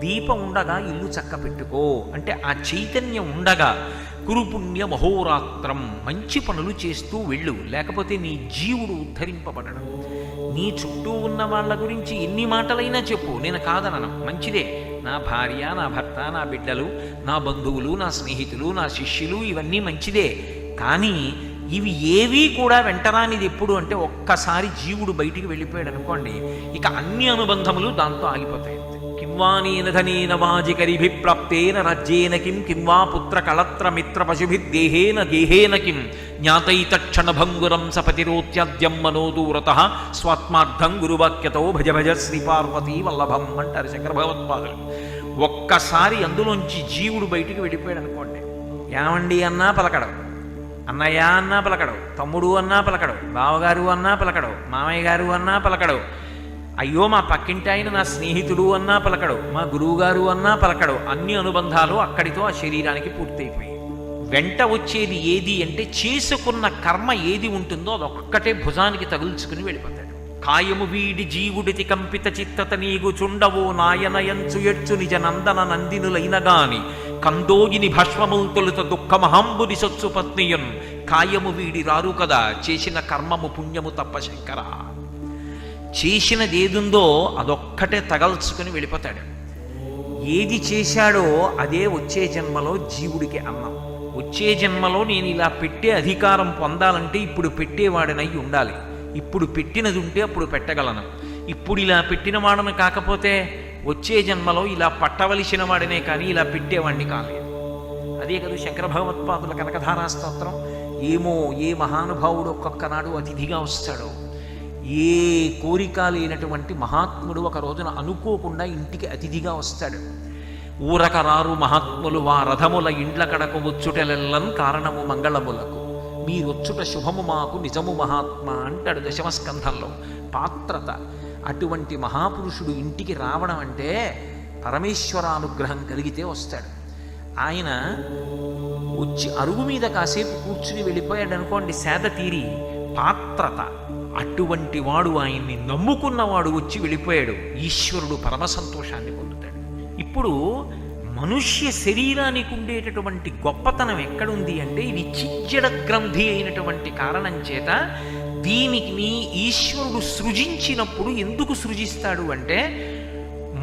దీపం ఉండగా ఇల్లు చక్క పెట్టుకో అంటే ఆ చైతన్యం ఉండగా కురుపుణ్య మహోరాత్రం మంచి పనులు చేస్తూ వెళ్ళు, లేకపోతే నీ జీవుడు ఉద్ధరింపబడడం. నీ చుట్టూ ఉన్న వాళ్ళ గురించి ఎన్ని మాటలైనా చెప్పు, నేను కాదనను, మంచిదే. నా భార్య, నా భర్త, నా బిడ్డలు, నా బంధువులు, నా స్నేహితులు, నా శిష్యులు, ఇవన్నీ మంచిదే. కానీ ఇవి ఏవీ కూడా వెంటరానిది ఎప్పుడు అంటే ఒక్కసారి జీవుడు బయటికి వెళ్ళిపోయాడు అనుకోండి, ఇక అన్ని అనుబంధములు దాంతో ఆగిపోతాయి. కింవానేన ధనేన వాజికరిభి ప్రాప్తేన రాజ్యేన కిం వా పుత్ర కళత్ర మిత్ర పశుభిర్దేహేన గేహేన కిం జ్ఞాతైతక్షణభంగురం సపతిరోత్యద్యం మనోదూరత స్వాత్మార్థం గురువాక్యతో భజ భజ శ్రీ పార్వతీ వల్లభం అంటారు శంకర భగవత్పాదులు. ఒక్కసారి అందులోంచి జీవుడు బయటికి వెళ్ళిపోయాడు అనుకోండి, ఏమండి అన్నా పలకడం, అన్నయ్య అన్నా పలకడు, తమ్ముడు అన్నా పలకడు, బావగారు అన్నా పలకడు, మామయ్య గారు అన్నా పలకడు, అయ్యో మా పక్కింటి ఆయన నా స్నేహితుడు అన్నా పలకడు, మా గురువుగారు అన్నా పలకడు. అన్ని అనుబంధాలు అక్కడితో ఆ శరీరానికి పూర్తయిపోయి వెంట వచ్చేది ఏది అంటే చేసుకున్న కర్మ ఏది ఉంటుందో అదొక్కటే భుజానికి తగుల్చుకుని వెళ్ళిపోతాడు. కాయము వీడి జీవుడితి కంపిత చిత్తత నీగు చుండవో నాయనయంచు ఎడ్చు నిజ నందన నందినులైనగాని కందోగిని భస్మముల్ తొలుత దుఃఖమహంబుని సొచ్చు పత్నియున్ కాయము వీడి రారు కదా చేసిన కర్మము పుణ్యము తప్ప శంకర. చేసినదేదుందో అదొక్కటే తగల్చుకుని వెళ్ళిపోతాడు. ఏది చేశాడో అదే వచ్చే జన్మలో జీవుడికి అన్నం. వచ్చే జన్మలో నేను ఇలా పెట్టే అధికారం పొందాలంటే ఇప్పుడు పెట్టేవాడినై ఉండాలి, ఇప్పుడు పెట్టినది ఉంటే అప్పుడు పెట్టగలను, ఇప్పుడు ఇలా పెట్టిన వాడను కాకపోతే వచ్చే జన్మలో ఇలా పట్టవలసిన వాడినే కానీ ఇలా పెట్టేవాడిని కాలేదు. అదే కదా శంకర భగవత్పాదుల కనకధారా స్తోత్రం. ఏమో ఏ మహానుభావుడు ఒక్కొక్కనాడు అతిథిగా వస్తాడో, ఏ కోరిక లేనటువంటి మహాత్ముడు ఒక రోజున అనుకోకుండా ఇంటికి అతిథిగా వస్తాడు. ఊరకరారు మహాత్ములు వా రథముల ఇండ్ల కడకు వచ్చుటెలెల్లం కారణము మంగళములకు మీరొచ్చుట శుభము మాకు నిజము మహాత్మా అంటాడు దశమస్కంధంలో. పాత్రత. అటువంటి మహాపురుషుడు ఇంటికి రావడం అంటే పరమేశ్వరానుగ్రహం కలిగితే వస్తాడు. ఆయన వచ్చి అరుగు మీద కాసేపు కూర్చుని వెళ్ళిపోయాడు అనుకోండి, సేద తీరి. పాత్రత. అటువంటి వాడు, ఆయన్ని నమ్ముకున్నవాడు వచ్చి వెళ్ళిపోయాడు, ఈశ్వరుడు పరమ సంతోషాన్ని పొందుతాడు. ఇప్పుడు మనుష్య శరీరానికి ఉండేటటువంటి గొప్పతనం ఎక్కడుంది అంటే ఇది చిజ్జడ గ్రంథి అయినటువంటి కారణం చేత దీనికి ఈశ్వరుడు సృజించినప్పుడు ఎందుకు సృజిస్తాడు అంటే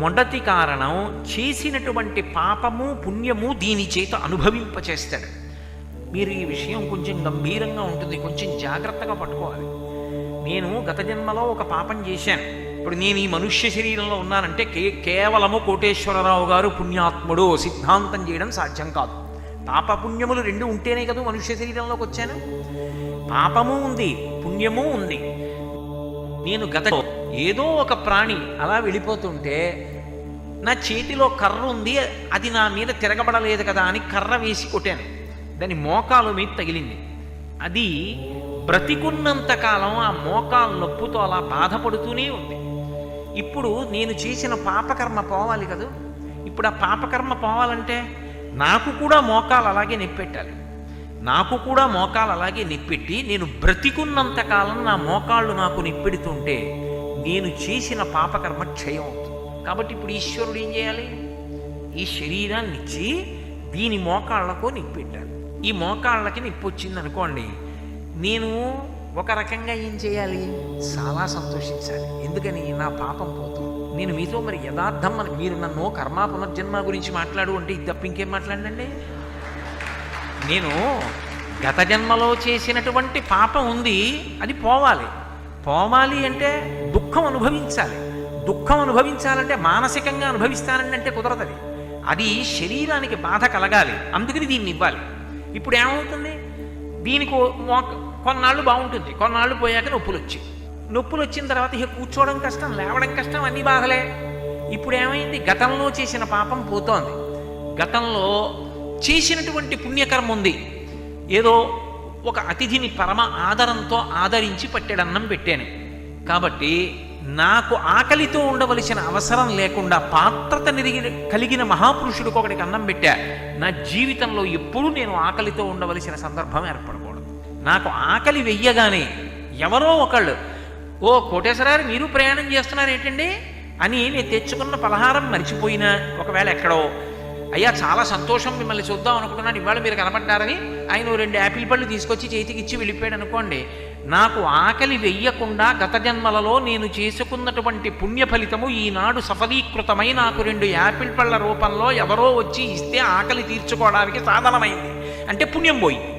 మొదటి కారణం చేసినటువంటి పాపము పుణ్యము దీని చేత అనుభవింపచేస్తాడు. మీరు ఈ విషయం కొంచెం గంభీరంగా ఉంటుంది, కొంచెం జాగ్రత్తగా పట్టుకోవాలి. నేను గత జన్మలో ఒక పాపం చేశాను, ఇప్పుడు నేను ఈ మనుష్య శరీరంలో ఉన్నానంటే కేవలము కోటేశ్వరరావు గారు పుణ్యాత్ముడు సిద్ధాంతం చేయడం సాధ్యం కాదు. పాపపుణ్యములు రెండు ఉంటేనే కదా మనుష్య శరీరంలోకి వచ్చాను. పాపము ఉంది, పుణ్యము ఉంది. నేను గత ఏదో ఒక ప్రాణి అలా వెళ్ళిపోతుంటే నా చేతిలో కర్ర ఉంది, అది నా మీద తిరగబడలేదు కదా అని కర్ర వేసి కొట్టాను, దాని మోకాలు మీద తగిలింది. అది బ్రతికున్నంత కాలం ఆ మోకాలు నొప్పుతో అలా బాధపడుతూనే ఉంది. ఇప్పుడు నేను చేసిన పాపకర్మ పోవాలి కదా. ఇప్పుడు ఆ పాపకర్మ పోవాలంటే నాకు కూడా మోకాలు అలాగే నెప్పెట్టాలి. నాకు కూడా మోకాలు అలాగే నెప్పెట్టి నేను బ్రతికున్నంత కాలం నా మోకాళ్ళు నాకు నెప్పెడుతుంటే నేను చేసిన పాపకర్మ క్షయం అవుతుంది. కాబట్టి ఇప్పుడు ఈశ్వరుడు ఏం చేయాలి? ఈ శరీరాన్ని ఇచ్చి దీని మోకాళ్ళకు నెప్పెట్టాలి. ఈ మోకాళ్ళకి నొప్పి వచ్చింది అనుకోండి, నేను ఒక రకంగా ఏం చేయాలి? చాలా సంతోషించాలి. ఎందుకని? నా పాపం పోతుంది. నేను మీతో మరి యథార్థం మీరు నన్ను కర్మ పునర్జన్మ గురించి మాట్లాడు అంటే ఇది తప్ప ఇంకేం మాట్లాడండి. నేను గత జన్మలో చేసినటువంటి పాపం ఉంది, అది పోవాలి. పోవాలి అంటే దుఃఖం అనుభవించాలి. దుఃఖం అనుభవించాలంటే మానసికంగా అనుభవిస్తానండి అంటే కుదరదు. అది శరీరానికి బాధ కలగాలి, అందుకని దీన్ని ఇవ్వాలి. ఇప్పుడు ఏమవుతుంది? దీనికి కొన్నాళ్ళు బాగుంటుంది, కొన్నాళ్ళు పోయాక నొప్పులు వచ్చిన తర్వాత ఇక కూర్చోవడం కష్టం, లేవడం కష్టం, అన్నీ బాధలే. ఇప్పుడు ఏమైంది? గతంలో చేసిన పాపం పోతోంది, గతంలో చేసినటువంటి పుణ్యకర్మ ఉంది. ఏదో ఒక అతిథిని పరమ ఆదరంతో ఆదరించి పట్టెడన్నం పెట్టాను కాబట్టి నాకు ఆకలితో ఉండవలసిన అవసరం లేకుండా పాత్రత కలిగిన మహాపురుషుడికి ఒకటికి అన్నం పెట్టా. నా జీవితంలో ఎప్పుడూ నేను ఆకలితో ఉండవలసిన సందర్భం ఏర్పడకూడదు. నాకు ఆకలి వెయ్యగానే ఎవరో ఒకళ్ళు, ఓ కోటేశ్వరారు మీరు ప్రయాణం చేస్తున్నారు ఏంటండి, అని నేను తెచ్చుకున్న పలహారం మర్చిపోయినా, ఒకవేళ ఎక్కడో అయ్యా చాలా సంతోషం మిమ్మల్ని చూద్దాం అనుకుంటున్నాను, ఇవాళ మీరు కనపడ్డారని ఆయన 2 యాపిల్ పళ్ళు తీసుకొచ్చి చేతికి ఇచ్చి వెళ్ళిపోయాడు అనుకోండి, నాకు ఆకలి వెయ్యకుండా గత జన్మలలో నేను చేసుకున్నటువంటి పుణ్య ఫలితము ఈనాడు సఫలీకృతమై నాకు 2 యాపిల్ పళ్ళ రూపంలో ఎవరో వచ్చి ఇస్తే ఆకలి తీర్చుకోవడానికి సాధనమైంది. అంటే పుణ్యం పోయింది,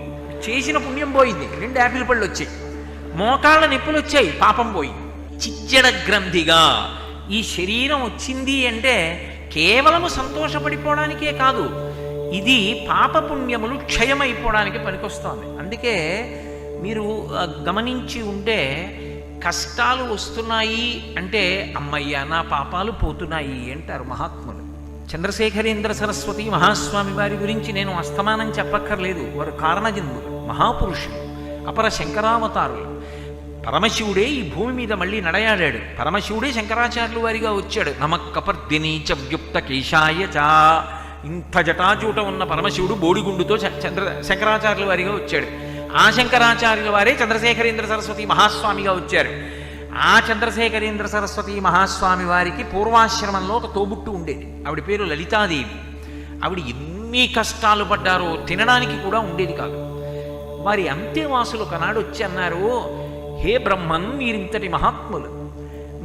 చేసిన పుణ్యం పోయింది, 2 యాపిల్ పళ్ళు వచ్చాయి. మోకాళ్ళ నొప్పులు వచ్చాయి, పాపం పోయింది. చిచ్చడ గ్రంథిగా ఈ శరీరం వచ్చింది అంటే కేవలము సంతోషపడిపోవడానికే కాదు, ఇది పాపపుణ్యములు క్షయమైపోవడానికి పనికొస్తోంది. అందుకే మీరు గమనించి ఉంటే కష్టాలు వస్తున్నాయి అంటే అమ్మయ్య నా పాపాలు పోతున్నాయి అంటారు మహాత్ములు. చంద్రశేఖరేంద్ర సరస్వతి మహాస్వామి వారి గురించి నేను అస్తమానం చెప్పక్కర్లేదు, వారు కారణజన్ములు, మహాపురుషులు, అపర శంకరావతారులు. పరమశివుడే ఈ భూమి మీద మళ్ళీ నడయాడాడు, పరమశివుడే శంకరాచార్యులు వారిగా వచ్చాడు. నమక్కపర్దిని చ వ్యుక్త కేశాయ చ, ఇంత జటాజూట ఉన్న పరమశివుడు బోడిగుండుతో శంకరాచార్యుల వారిగా వచ్చాడు. ఆ శంకరాచార్యుల వారే చంద్రశేఖరేంద్ర సరస్వతి మహాస్వామిగా వచ్చారు. ఆ చంద్రశేఖరేంద్ర సరస్వతి మహాస్వామి వారికి పూర్వాశ్రమంలో ఒక తోబుట్టు ఉండేది, ఆవిడ పేరు లలితాదేవి. ఆవిడ ఎన్ని కష్టాలు పడ్డారో తినడానికి కూడా ఉండేది కాదు. వారి అంతేవాసులు ఒకనాడు వచ్చి అన్నారు, హే బ్రహ్మన్, మీరింతటి మహాత్ములు,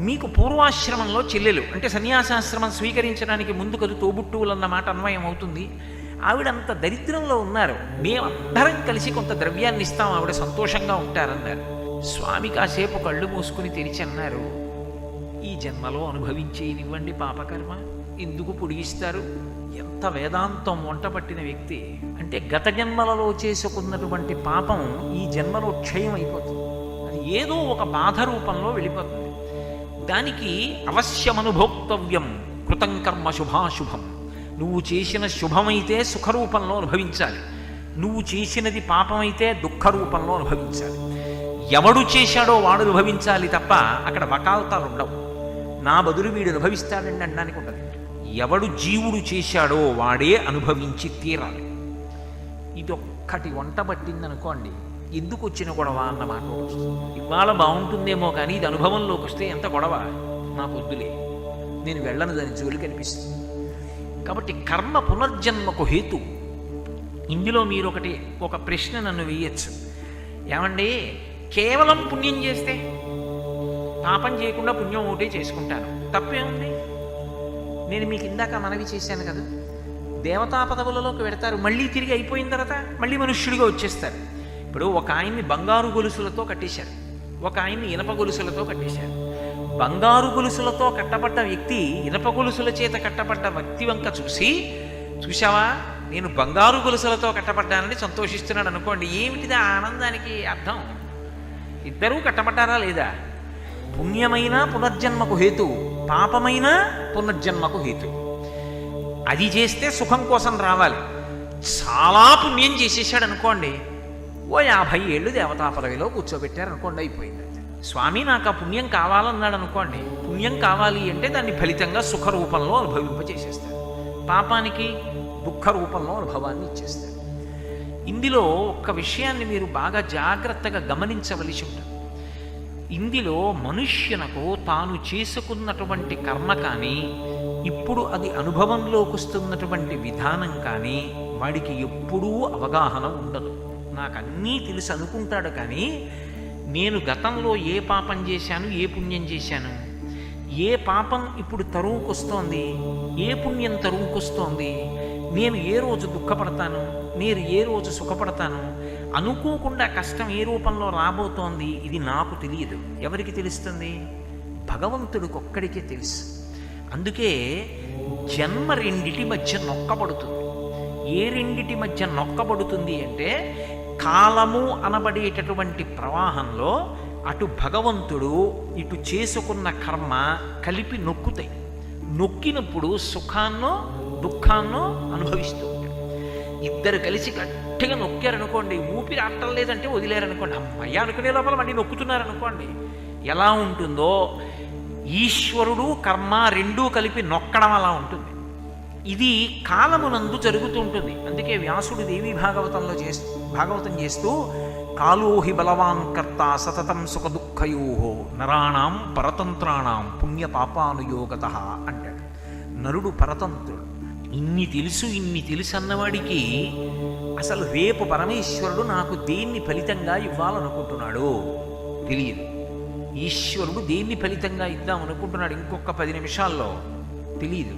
మీకు పూర్వాశ్రమంలో చెల్లెలు అంటే సన్యాసాశ్రమం స్వీకరించడానికి ముందు కదు తోబుట్టువులు అన్న మాట అన్వయం అవుతుంది. ఆవిడంత దరిద్రంలో ఉన్నారు, మేమందరం కలిసి కొంత ద్రవ్యాన్ని ఇస్తాం, ఆవిడ సంతోషంగా ఉంటారన్నారు. స్వామి కాసేపు కళ్ళు మూసుకుని తెరిచి అన్నారు, ఈ జన్మలో అనుభవించేనివ్వండి పాపకర్మ, ఎందుకు పొడిగిస్తారు? ఎంత వేదాంతం వంట పట్టిన వ్యక్తి అంటే గత జన్మలలో చేసుకున్నటువంటి పాపం ఈ జన్మలో క్షయం అయిపోతుంది, అది ఏదో ఒక బాధ రూపంలో వెళ్ళిపోతుంది. దానికి అవశ్యమనుభోక్తవ్యం కృతం కర్మ శుభాశుభం. నువ్వు చేసిన శుభమైతే సుఖరూపంలో అనుభవించాలి, నువ్వు చేసినది పాపమైతే దుఃఖ రూపంలో అనుభవించాలి. ఎవడు చేశాడో వాడు అనుభవించాలి తప్ప అక్కడ వకాల్తాలు ఉండవు. నా బదులు వీడు అనుభవిస్తాడండి అనడానికి ఉండదు. ఎవడు జీవుడు చేశాడో వాడే అనుభవించి తీరాలి. ఇదొక్కటి వంట పట్టిందనుకోండి, ఎందుకు వచ్చిన గొడవ అన్నమాట వస్తుంది. ఇవాళ బాగుంటుందేమో కానీ ఇది అనుభవంలోకి వస్తే ఎంత గొడవ, నా పొద్దులే నేను వెళ్ళను దాని జోలి కనిపిస్తుంది. కాబట్టి కర్మ పునర్జన్మకు హేతు. ఇందులో మీరు ఒక ప్రశ్న నన్ను వేయచ్చు, ఏమండి కేవలం పుణ్యం చేస్తే, పాపం చేయకుండా పుణ్యం ఒకటే చేసుకుంటాను, తప్పేముంది? నేను మీకు ఇందాక మనవి చేశాను కదా, దేవతా పదవులలోకి వెడతారు, మళ్ళీ తిరిగి అయిపోయిన తర్వాత మళ్ళీ మనుష్యుడిగా వచ్చేస్తారు. ఇప్పుడు ఒక ఆయన్ని బంగారు గొలుసులతో కట్టేశారు, ఒక ఆయన్ని ఇనప గొలుసులతో కట్టేశారు. బంగారు గొలుసులతో కట్టబడ్డ వ్యక్తి ఇనప గొలుసుల చేత కట్టబడ్డ వ్యక్తి వంక చూశావా నేను బంగారు గొలుసులతో కట్టబడ్డానని సంతోషిస్తున్నాడు అనుకోండి, ఏమిటిది ఆ ఆనందానికి అర్థం? ఇద్దరూ కట్టబడ్డారా లేదా? పుణ్యమైన పునర్జన్మకు హేతు, పాపమైన పునర్జన్మకు హేతు. అది చేస్తే సుఖం కోసం రావాలి. చాలా పుణ్యం చేసేసాడు అనుకోండి, ఓ 50 ఏళ్ళు దేవతా పదవిలో కూర్చోబెట్టారు అనుకోండి, అయిపోయింది. స్వామి నాకు ఆ పుణ్యం కావాలన్నాడు అనుకోండి, పుణ్యం కావాలి అంటే దాన్ని ఫలితంగా సుఖ రూపంలో అనుభవింపచేసేస్తారు, పాపానికి దుఃఖ రూపంలో అనుభవాన్ని ఇచ్చేస్తారు. ఇందులో ఒక్క విషయాన్ని మీరు బాగా జాగ్రత్తగా గమనించవలసి ఉంటుంది. ఇందులో మనుష్యునకు తాను చేసుకున్నటువంటి కర్మ కానీ, ఇప్పుడు అది అనుభవంలోకి వస్తున్నటువంటి విధానం కానీ వాడికి ఎప్పుడూ అవగాహన ఉండదు. నాకు అన్నీ తెలుసు అనుకుంటాడు, కానీ నేను గతంలో ఏ పాపం చేశాను, ఏ పుణ్యం చేశాను, ఏ పాపం ఇప్పుడు తరువుకొస్తోంది, ఏ పుణ్యం తరువుకొస్తోంది, నేను ఏ రోజు దుఃఖపడతాను, నేను ఏ రోజు సుఖపడతాను, అనుకోకుండా కష్టం ఏ రూపంలో రాబోతోంది, ఇది నాకు తెలియదు. ఎవరికి తెలుస్తుంది? భగవంతుడికి ఒక్కడికే తెలుసు. అందుకే జన్మ రెండిటి మధ్య నొక్కబడుతుంది. ఏ రెండిటి మధ్య నొక్కబడుతుంది అంటే, కాలము అనబడేటటువంటి ప్రవాహంలో అటు భగవంతుడు ఇటు చేసుకున్న కర్మ కలిపి నొక్కుతాయి. నొక్కినప్పుడు సుఖాన్నో దుఃఖాన్నో అనుభవిస్తూ ఉంటాడు. ఇద్దరు కలిసి గట్టిగా నొక్కారనుకోండి, ఊపిరి ఆడటం లేదంటే వదిలేరనుకోండి, అమ్మయ్య అనుకునే లోపల మళ్ళీ నొక్కుతున్నారనుకోండి, ఎలా ఉంటుందో ఈశ్వరుడు కర్మ రెండూ కలిపి నొక్కడం అలా ఉంటుంది. ఇది కాలమునందు జరుగుతుంటుంది. అందుకే వ్యాసుడు దేవీ భాగవతం చేస్తూ కాలోహి బలవాన్ కర్త సతతం సుఖ దుఃఖయో నరాణం పరతంత్రాణం పుణ్య పాపానుయోగత అంటాడు. నరుడు పరతంత్రుడు. ఇన్ని తెలుసు అన్నవాడికి అసలు రేపు పరమేశ్వరుడు నాకు దేన్ని ఫలితంగా ఇవ్వాలనుకుంటున్నాడు తెలియదు. ఈశ్వరుడు దేన్ని ఫలితంగా ఇద్దామనుకుంటున్నాడు ఇంకొక 10 నిమిషాల్లో తెలియదు.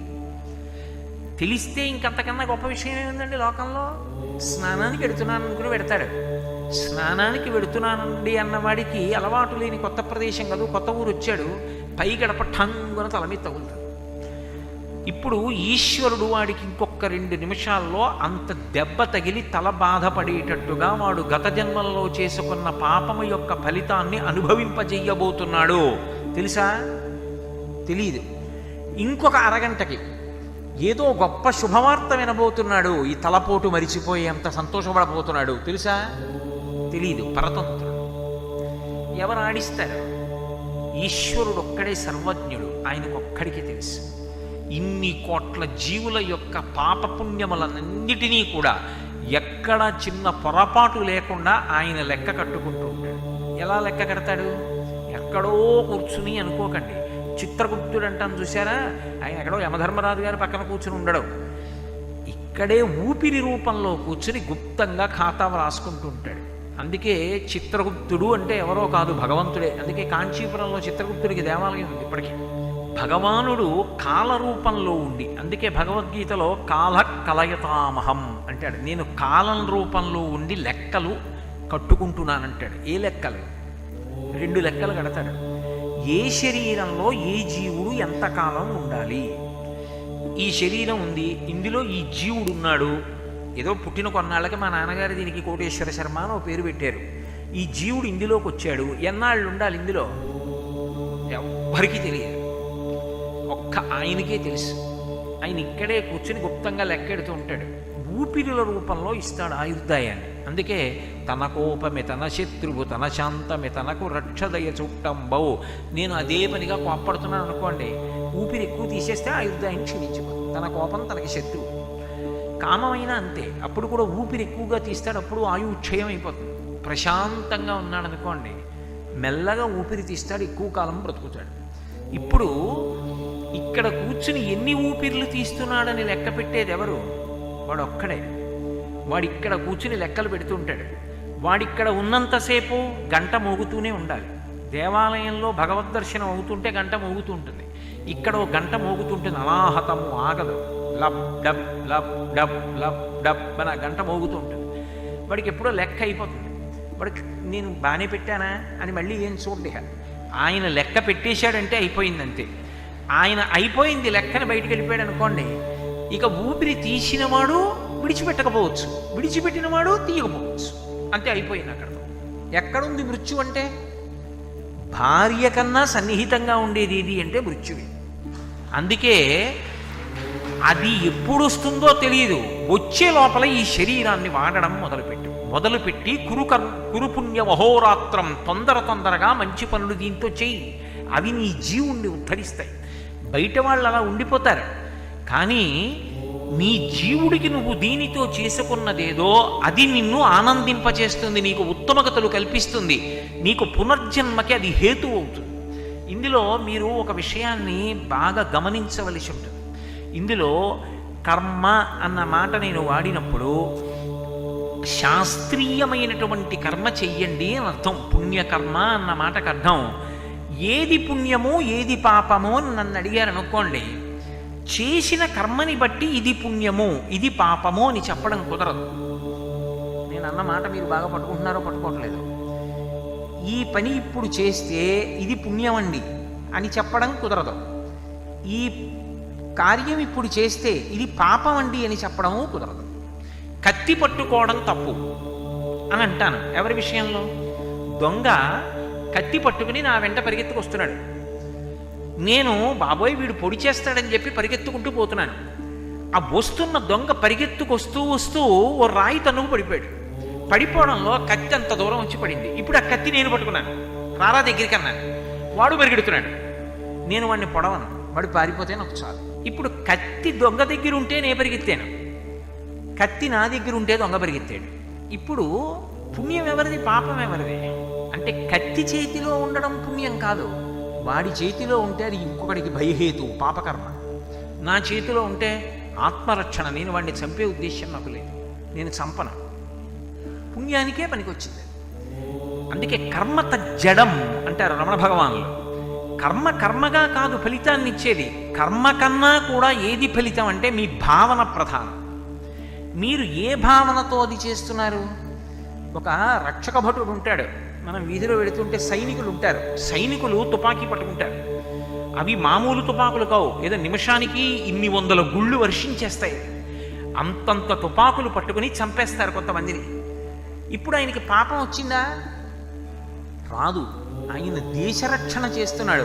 తెలిస్తే ఇంకంతకన్నా గొప్ప విషయం ఏముందండి లోకంలో? స్నానానికి వెడుతున్నాను అనుకుని పెడతాడు. స్నానానికి వెడుతున్నానండి అన్నవాడికి అలవాటు లేని కొత్త ప్రదేశం కాదు, కొత్త ఊరు వచ్చాడు, పై గడప ఠంగున తల మీద తగులుతాడు. ఇప్పుడు ఈశ్వరుడు వాడికి ఇంకొక 2 నిమిషాల్లో అంత దెబ్బ తగిలి తల బాధపడేటట్టుగా వాడు గత జన్మలలో చేసుకున్న పాపము యొక్క ఫలితాన్ని అనుభవింపజేయబోతున్నాడు. తెలుసా? తెలీదు. ఇంకొక అరగంటకి ఏదో గొప్ప శుభవార్త వినబోతున్నాడు. ఈ తలపోటు మరిచిపోయి అంత సంతోషపడబోతున్నాడు. తెలుసా? తెలీదు. పరతంత్రుడు. ఎవరు ఆడిస్తారు? ఈశ్వరుడు ఒక్కడే సర్వజ్ఞుడు. ఆయనకొక్కడికి తెలుసు. ఇన్ని కోట్ల జీవుల యొక్క పాపపుణ్యములన్నిటినీ కూడా ఎక్కడ చిన్న పొరపాటు లేకుండా ఆయన లెక్క కట్టుకుంటూ ఉంటాడు. ఎలా లెక్క కడతాడు? ఎక్కడో కూర్చుని అనుకోకండి. చిత్రగుప్తుడు అంటాను చూసారా? ఆయన ఎక్కడో యమధర్మరాజు గారి పక్కన కూర్చుని ఉండడు. ఇక్కడే ఊపిరి రూపంలో కూర్చుని గుప్తంగా ఖాతా రాసుకుంటూ ఉంటాడు. అందుకే చిత్రగుప్తుడు అంటే ఎవరో కాదు, భగవంతుడే. అందుకే కాంచీపురంలో చిత్రగుప్తుడికి దేవాలయం ఉంది ఇప్పటికీ. భగవానుడు కాల రూపంలో ఉండి, అందుకే భగవద్గీతలో కాల కలయతామహం అంటాడు. నేను కాలం రూపంలో ఉండి లెక్కలు కట్టుకుంటున్నానంటాడు. ఏ లెక్కలు? 2 లెక్కలు కడతాడు. ఏ శరీరంలో ఏ జీవుడు ఎంతకాలం ఉండాలి? ఈ శరీరం ఉంది, ఇందులో ఈ జీవుడు ఉన్నాడు. ఏదో పుట్టిన కొన్నాళ్ళకి మా నాన్నగారు దీనికి కోటేశ్వర శర్మ అని పేరు పెట్టారు. ఈ జీవుడు ఇందులోకి వచ్చాడు, ఎన్నాళ్ళు ఉండాలి ఇందులో? ఎవ్వరికీ తెలియదు. ఒక్క ఆయనకే తెలుసు. ఆయన ఇక్కడే కూర్చుని గుప్తంగా లెక్కెడుతూ ఉంటాడు. ఊపిరిల రూపంలో ఇస్తాడు ఆయుర్దాయాన్ని. అందుకే తన కోపమే తన శత్రువు తన శాంతమే తనకు రక్షదయ చుట్టంబవు. నేను అదే పనిగా కోప్పడుతున్నాను అనుకోండి, ఊపిరి ఎక్కువ తీసేస్తే ఆయుర్దాయం క్షీణించుకో. తన కోపం తనకి శత్రువు. కామమైనా అంతే. అప్పుడు కూడా ఊపిరి ఎక్కువగా తీస్తాడు, అప్పుడు ఆయువు క్షయం అయిపోతుంది. ప్రశాంతంగా ఉన్నాడు అనుకోండి, మెల్లగా ఊపిరి తీస్తాడు, ఎక్కువ కాలం బ్రతుకుతాడు. ఇప్పుడు ఇక్కడ కూర్చుని ఎన్ని ఊపిర్లు తీస్తున్నాడని లెక్క పెట్టేది ఎవరు? వాడు ఒక్కడే. వాడు ఇక్కడ కూర్చుని లెక్కలు పెడుతుంటాడు. వాడిక్కడ ఉన్నంతసేపు గంట మోగుతూనే ఉండాలి. దేవాలయంలో భగవద్ దర్శనం అవుతుంటే గంట మోగుతూ ఉంటుంది. ఇక్కడ ఓ గంట మోగుతుంటుంది, అనాహతము ఆగదు. Lub dub lub dub lub dub అని ఆ గంట మోగుతూ ఉంటుంది. వాడికి ఎప్పుడో లెక్క అయిపోతుంది. వాడికి నేను బాగానే పెట్టానా అని మళ్ళీ ఏం చూడండి. ఆయన లెక్క పెట్టేశాడంటే అయిపోయిందంతే. ఆయన అయిపోయింది లెక్కని బయటికి వెళ్ళిపోయాడు అనుకోండి, ఇక ఊపిరి తీసినవాడు విడిచిపెట్టకపోవచ్చు, విడిచిపెట్టినవాడు తీయకపోవచ్చు. అంతే, అయిపోయింది అక్కడ. ఎక్కడుంది మృత్యు అంటే? భార్య కన్నా సన్నిహితంగా ఉండేది ఏది అంటే మృత్యువే. అందుకే అది ఎప్పుడు వస్తుందో తెలియదు. వచ్చే లోపల ఈ శరీరాన్ని వాడడం మొదలుపెట్టి కురుపుణ్య మహోరాత్రం, తొందరగా మంచి పనులు దీంతో చెయ్యి. అవి నీ జీవుణ్ణి ఉద్ధరిస్తాయి. బయట వాళ్ళు అలా ఉండిపోతారు. కానీ నీ జీవుడికి నువ్వు దీనితో చేసుకున్నదేదో అది నిన్ను ఆనందింపచేస్తుంది, నీకు ఉత్తమగతులు కల్పిస్తుంది, నీకు పునర్జన్మకి అది హేతు అవుతుంది. ఇందులో మీరు ఒక విషయాన్ని బాగా గమనించవలసి ఉంటుంది. ఇందులో కర్మ అన్న మాట నేను వాడినప్పుడు శాస్త్రీయమైనటువంటి కర్మ చెయ్యండి అని అర్థం. పుణ్యకర్మ అన్న మాటకు అర్థం ఏది పుణ్యమో ఏది పాపమో అని నన్ను అడిగారు అనుకోండి, చేసిన కర్మని బట్టి ఇది పుణ్యము ఇది పాపము అని చెప్పడం కుదరదు. నేను అన్న మాట మీరు బాగా పట్టుకుంటున్నారో పట్టుకోవట్లేదు. ఈ పని ఇప్పుడు చేస్తే ఇది పుణ్యం అండి అని చెప్పడం కుదరదు. ఈ కార్యం ఇప్పుడు చేస్తే ఇది పాపం అండి అని చెప్పడము కుదరదు. కత్తి పట్టుకోవడం తప్పు అని అంటాను. ఎవరి విషయంలో? దొంగ కత్తి పట్టుకుని నా వెంట పరిగెత్తుకొస్తున్నాడు. నేను బాబోయ్ వీడు పొడి చేస్తాడని చెప్పి పరిగెత్తుకుంటూ పోతున్నాను. ఆ వస్తున్న దొంగ పరిగెత్తుకొస్తూ వస్తూ ఓ రాయి తన్నుకు పడిపోయాడు. పడిపోవడంలో కత్తి అంత దూరం వచ్చి పడింది. ఇప్పుడు ఆ కత్తి నేను పట్టుకున్నాను, రారా దగ్గరికి అన్నాను. వాడు పరిగెడుతున్నాడు. నేను వాడిని పొడవను, వాడు పారిపోతే నాకు చాలు. ఇప్పుడు కత్తి దొంగ దగ్గర ఉంటే నేను పరిగెత్తాను, కత్తి నా దగ్గర ఉంటే దొంగ పరిగెత్తాడు. ఇప్పుడు పుణ్యం ఎవరిది, పాపం ఎవరిది? అంటే కత్తి చేతిలో ఉండడం పుణ్యం కాదు, వాడి చేతిలో ఉంటే అది ఇంకొకడికి భయహేతు, పాపకర్మ. నా చేతిలో ఉంటే ఆత్మరక్షణ, నేను వాడిని చంపే ఉద్దేశం నాకు లేదు, నేను చంపను, పుణ్యానికే పనికొచ్చింది. అందుకే కర్మ తజ్జడం అంటారు రమణ భగవానులు. కర్మ కర్మగా కాదు ఫలితాన్ని ఇచ్చేది, కర్మ కన్నా కూడా ఏది ఫలితం అంటే మీ భావన ప్రధానం. మీరు ఏ భావనతో అది చేస్తున్నారు? ఒక రక్షక భటుడు ఉంటాడు, మనం వీధిలో వెళుతుంటే సైనికులు ఉంటారు, సైనికులు తుపాకీ పట్టుకుంటారు. అవి మామూలు తుపాకులు కావు, ఏదో నిమిషానికి ఇన్ని 100 గుళ్ళు వర్షించేస్తాయి. అంతంత తుపాకులు పట్టుకుని చంపేస్తారు కొంతమందిని. ఇప్పుడు ఆయనకి పాపం వచ్చిందా? రాదు. ఆయన దేశరక్షణ చేస్తున్నాడు,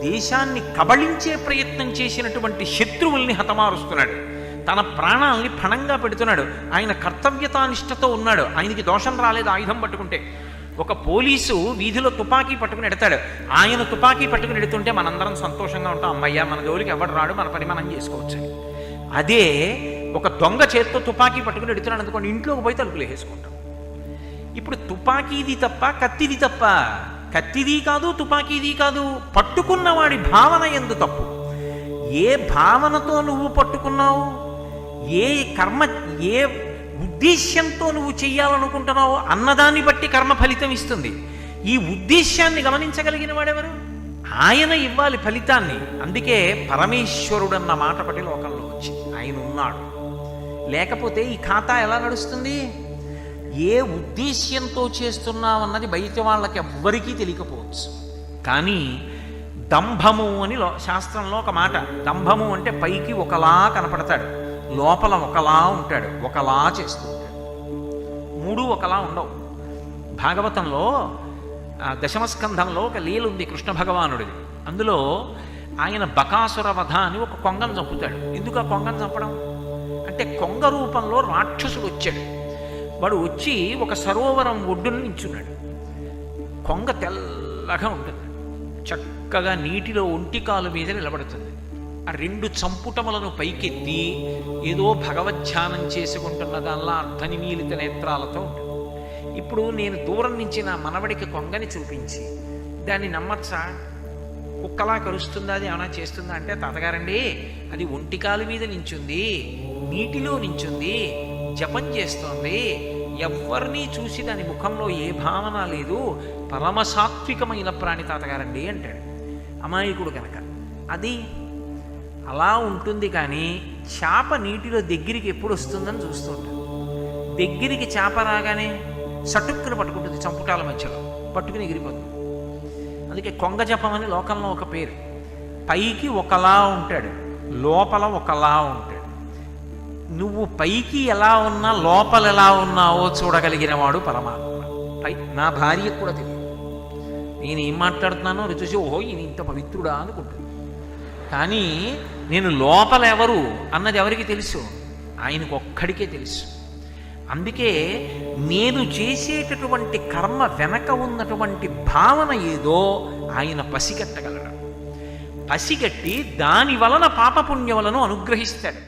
దేశాన్ని కబళించే ప్రయత్నం చేసినటువంటి శత్రువుల్ని హతమారుస్తున్నాడు, తన ప్రాణాలని పణంగా పెడుతున్నాడు, ఆయన కర్తవ్యతానిష్టతో ఉన్నాడు, ఆయనకి దోషం రాలేదు ఆయుధం పట్టుకుంటే. ఒక పోలీసు వీధిలో తుపాకీ పట్టుకుని ఎడతాడు, ఆయన తుపాకీ పట్టుకుని ఎడుతుంటే మనందరం సంతోషంగా ఉంటాం, అమ్మయ్య మన జోలికి ఎవడు రాడు, మన పని మనం చేసుకోవచ్చు. అదే ఒక దొంగ చేత్తో తుపాకీ పట్టుకుని ఎడుతున్నాడు అనుకోండి, ఇంట్లోకి పోయి తలుపులు వేసుకుంటాం. ఇప్పుడు తుపాకీది తప్ప కత్తిది తప్ప? కత్తిది కాదు, తుపాకీది కాదు, పట్టుకున్నవాడి భావన ఎందు తప్పు. ఏ భావనతో నువ్వు పట్టుకున్నావు, ఏ కర్మ, ఏ ఉద్దేశ్యంతో నువ్వు చెయ్యాలనుకుంటున్నావు అన్నదాన్ని బట్టి కర్మ ఫలితం ఇస్తుంది. ఈ ఉద్దేశాన్ని గమనించగలిగిన వాడెవరు? ఆయన ఇవ్వాలి ఫలితాన్ని. అందుకే పరమేశ్వరుడు అన్న మాట పట్టి లోకంలో వచ్చింది, ఆయన ఉన్నాడు. లేకపోతే ఈ ఖాతా ఎలా నడుస్తుంది? ఏ ఉద్దేశ్యంతో చేస్తున్నామన్నది బయట వాళ్ళకి ఎవ్వరికీ తెలియకపోవచ్చు. కానీ దంభము అని శాస్త్రంలో ఒక మాట. దంభము అంటే పైకి ఒకలా కనపడతాడు, లోపల ఒకలా ఉంటాడు, ఒకలా చేస్తూ ఉంటాడు. మూడు ఒకలా ఉండవు. భాగవతంలో దశమస్కంధంలో ఒక లీల ఉంది కృష్ణ భగవానుడిది. అందులో ఆయన బకాసుర వధ అని ఒక కొంగను చంపుతాడు. ఎందుకు ఆ కొంగను చంపడం అంటే, కొంగ రూపంలో రాక్షసుడు వచ్చాడు. వాడు వచ్చి ఒక సరోవరం ఒడ్డున నించున్నాడు. కొంగ తెల్లగా ఉంటుంది, చక్కగా నీటిలో ఒంటికాలు మీద నిలబడుతుంది. ఆ 2 చంపుటములను పైకెత్తి ఏదో భగవద్ధ్యానం చేసుకుంటున్న దానిలా అర్ధనిమీలిత నేత్రాలతో ఉంటుంది. ఇప్పుడు నేను దూరం నుంచి నా మనవడికి కొంగని చూపించి దాన్ని నమ్మచ్చా? కుక్కలా కరుస్తుందా, అది ఏమైనా చేస్తుందా అంటే, తాతగారండి అది ఒంటికాలు మీద నించుంది, నీటిలో నించుంది, జపం చేస్తోంది, ఎవరినీ చూసి దాని ముఖంలో ఏ భావన లేదు, పరమసాత్వికమైన ప్రాణి తాతగారండి అంటాడు. అమాయకుడు కనుక అది అలా ఉంటుంది. కానీ చేప నీటిలో దగ్గరికి ఎప్పుడు వస్తుందని చూస్తుంటాడు. దగ్గరికి చేప రాగానే సటుక్కును పట్టుకుంటుంది, చంపుటాల మధ్యలో పట్టుకుని ఎగిరిపోతుంది. అందుకే కొంగ జపం అని లోకంలో ఒక పేరు. పైకి ఒకలా ఉంటాడు, లోపల ఒకలా ఉంటాడు. నువ్వు పైకి ఎలా ఉన్నా లోపల ఎలా ఉన్నావో చూడగలిగిన వాడు పరమాత్మ. నా భార్యకు కూడా తెలియదు, నేను ఏం మాట్లాడుతున్నానో అది చూసి ఓహో ఈయన ఇంత పవిత్రుడా అనుకుంటుంది. కానీ నేను లోపల ఎవరు అన్నది ఎవరికి తెలుసు? ఆయనకు ఒక్కడికే తెలుసు. అందుకే నేను చేసేటటువంటి కర్మ వెనక ఉన్నటువంటి భావన ఏదో ఆయన పసిగట్టగలడు. పసిగట్టి దాని వలన పాపపుణ్యములను అనుగ్రహిస్తాడు.